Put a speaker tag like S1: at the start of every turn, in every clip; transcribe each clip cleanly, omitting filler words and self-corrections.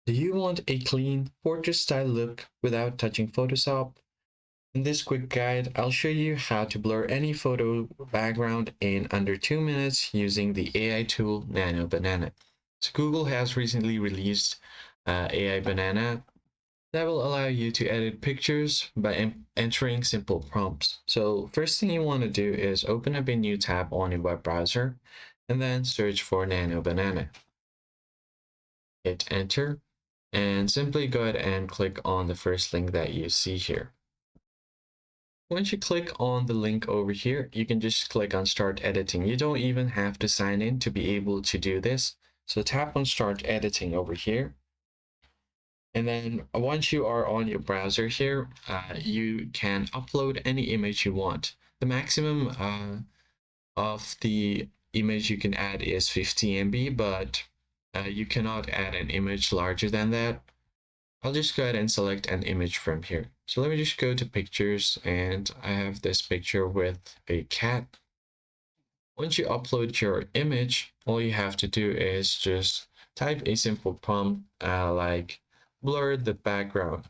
S1: Do you want a clean portrait style look without touching Photoshop? In this quick guide, I'll show you how to blur any photo background in under 2 minutes using the AI tool Nano Banana. So Google has recently released AI Banana that will allow you to edit pictures by entering simple prompts. So first thing you want to do is open up a new tab on a web browser and then search for Nano Banana. Hit enter and simply go ahead and click on the first link that you see here. Once you click on the link over here, you can just click on start editing. You don't even have to sign in to be able to do this. So tap on start editing over here. And then once you are on your browser here, you can upload any image you want. The maximum of the image you can add is 50 MB, but you cannot add an image larger than that. I'll just go ahead and select an image from here. So let me just go to pictures, and I have this picture with a cat. Once you upload your image, all you have to do is just type a simple prompt like blur the background.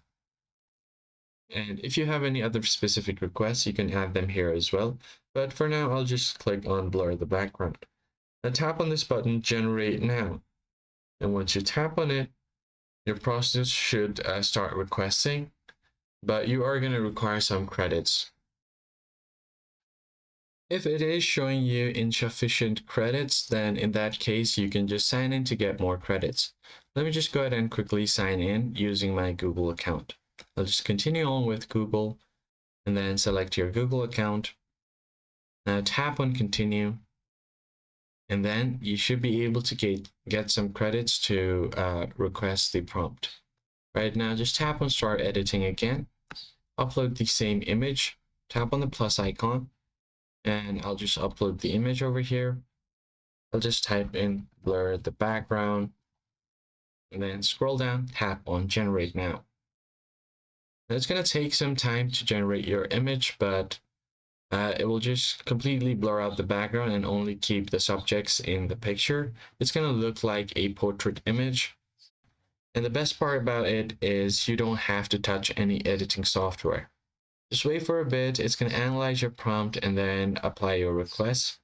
S1: And if you have any other specific requests, you can add them here as well. But for now, I'll just click on blur the background. Now tap on this button, generate now. And once you tap on it, your process should start requesting, but you are going to require some credits. If it is showing you insufficient credits, then in that case, you can just sign in to get more credits. Let me just go ahead and quickly sign in using my Google account. I'll just continue on with Google and then select your Google account. Now tap on continue, and then you should be able to get some credits to request the prompt. Right now, just tap on start editing again, upload the same image, tap on the plus icon, and I'll just upload the image over here. I'll just type in blur the background, and then scroll down, tap on generate now. Now it's going to take some time to generate your image, but it will just completely blur out the background and only keep the subjects in the picture. It's going to look like a portrait image. And the best part about it is you don't have to touch any editing software. Just wait for a bit, it's going to analyze your prompt and then apply your request.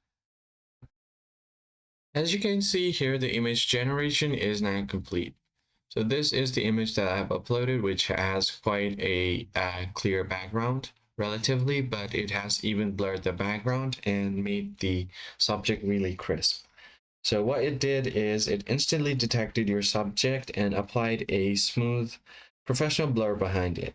S1: As you can see here, the image generation is now complete. So this is the image that I've uploaded, which has quite a clear background relatively, but it has even blurred the background and made the subject really crisp. So what it did is it instantly detected your subject and applied a smooth professional blur behind it.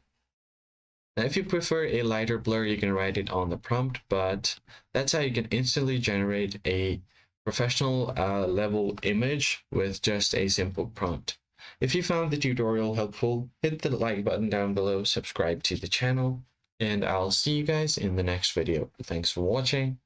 S1: Now, if you prefer a lighter blur, you can write it on the prompt, but that's how you can instantly generate a professional level image with just a simple prompt. If you found the tutorial helpful, hit the like button down below, subscribe to the channel, and I'll see you guys in the next video. Thanks for watching.